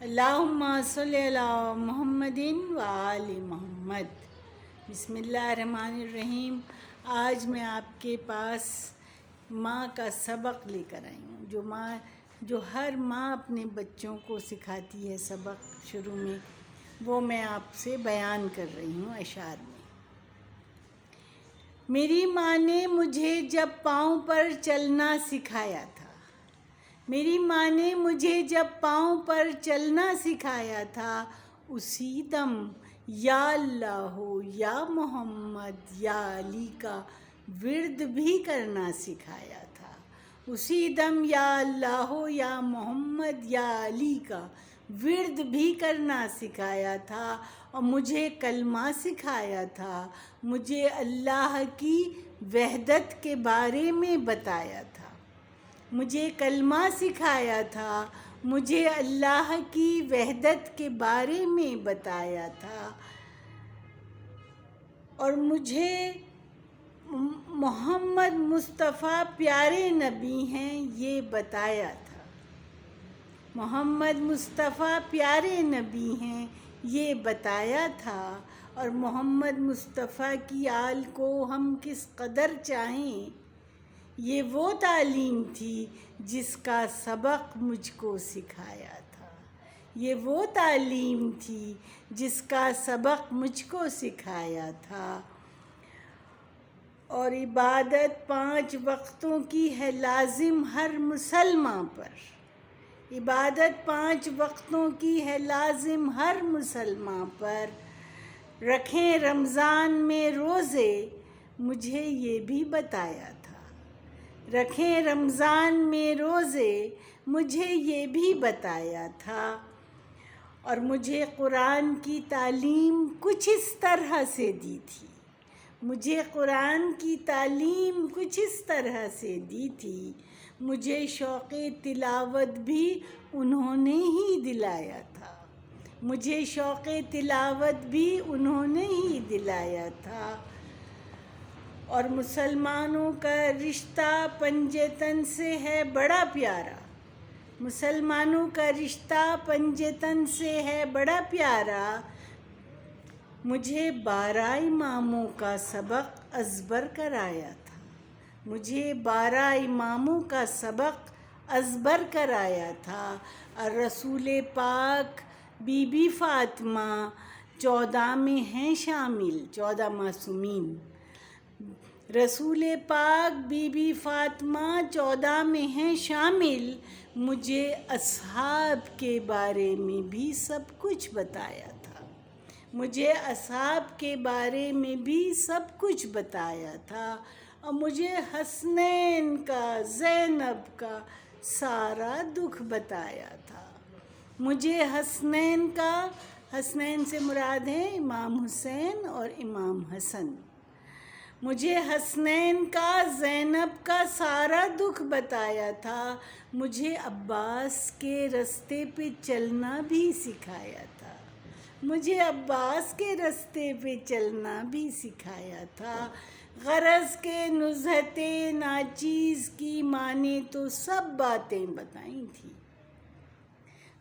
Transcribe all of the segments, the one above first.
اللہم صلی علی محمد و آل محمد۔ بسم اللہ الرحمن الرحیم۔ آج میں آپ کے پاس ماں کا سبق لے کر آئی ہوں، جو ہر ماں اپنے بچوں کو سکھاتی ہے سبق شروع میں، وہ میں آپ سے بیان کر رہی ہوں اشعار میں۔ میری ماں نے مجھے جب پاؤں پر چلنا سکھایا تھا، میری ماں نے مجھے جب پاؤں پر چلنا سکھایا تھا، اسی دم یا اللہ یا محمد یا علی کا ورد بھی کرنا سکھایا تھا، اسی دم یا اللہ یا محمد یا علی کا ورد بھی کرنا سکھایا تھا، اور مجھے کلمہ سکھایا تھا، مجھے اللہ کی وحدت کے بارے میں بتایا تھا، مجھے کلمہ سکھایا تھا، مجھے اللہ کی وحدت کے بارے میں بتایا تھا، اور مجھے محمد مصطفیٰ پیارے نبی ہیں یہ بتایا تھا، محمد مصطفیٰ پیارے نبی ہیں یہ بتایا تھا، اور محمد مصطفیٰ کی آل کو ہم کس قدر چاہیں، یہ وہ تعلیم تھی جس کا سبق مجھ کو سکھایا تھا، یہ وہ تعلیم تھی جس کا سبق مجھ کو سکھایا تھا، اور عبادت 5 وقتوں کی ہے لازم ہر مسلمان پر، عبادت 5 وقتوں کی ہے لازم ہر مسلمان پر، رکھیں رمضان میں روزے مجھے یہ بھی بتایا تھا، رکھیں رمضان میں روزے مجھے یہ بھی بتایا تھا، اور مجھے قرآن کی تعلیم کچھ اس طرح سے دی تھی، مجھے قرآن کی تعلیم کچھ اس طرح سے دی تھی، مجھے شوق تلاوت بھی انہوں نے ہی دلایا تھا، مجھے شوق تلاوت بھی انہوں نے ہی دلایا تھا، اور مسلمانوں کا رشتہ پنجے تن سے ہے بڑا پیارا، مسلمانوں کا رشتہ پنجے تن سے ہے بڑا پیارا، مجھے 12 اماموں کا سبق ازبر کرایا تھا، مجھے 12 اماموں کا سبق ازبر کرایا تھا، اور رسول پاک بی بی فاطمہ 14 میں ہیں شامل، 14 معصومین، رسول پاک بی بی فاطمہ 14 میں ہیں شامل، مجھے اصحاب کے بارے میں بھی سب کچھ بتایا تھا، مجھے اصحاب کے بارے میں بھی سب کچھ بتایا تھا، اور مجھے حسنین کا زینب کا سارا دکھ بتایا تھا، مجھے حسنین کا، حسنین سے مراد ہے امام حسین اور امام حسن، مجھے حسنین کا زینب کا سارا دکھ بتایا تھا، مجھے عباس کے رستے پہ چلنا بھی سکھایا تھا، مجھے عباس کے رستے پہ چلنا بھی سکھایا تھا، غرض کے نزہت ناچیز کی ماں نے تو سب باتیں بتائیں تھیں،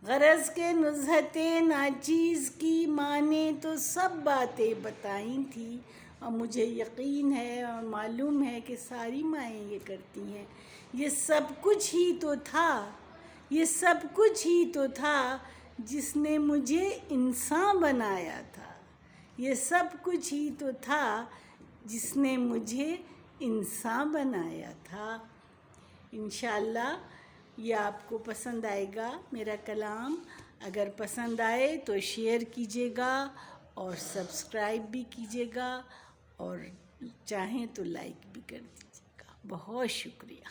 غرض کے نزہت ناچیز کی ماں نے تو سب باتیں بتائیں تھیں، اور مجھے یقین ہے اور معلوم ہے کہ ساری مائیں یہ کرتی ہیں، یہ سب کچھ ہی تو تھا، یہ سب کچھ ہی تو تھا جس نے مجھے انسان بنایا تھا، یہ سب کچھ ہی تو تھا جس نے مجھے انسان بنایا تھا۔ انشاءاللہ یہ آپ کو پسند آئے گا میرا کلام، اگر پسند آئے تو شیئر کیجیے گا اور سبسکرائب بھی کیجیے گا، اور چاہیں تو لائک بھی کر دیجیے گا۔ بہت شکریہ۔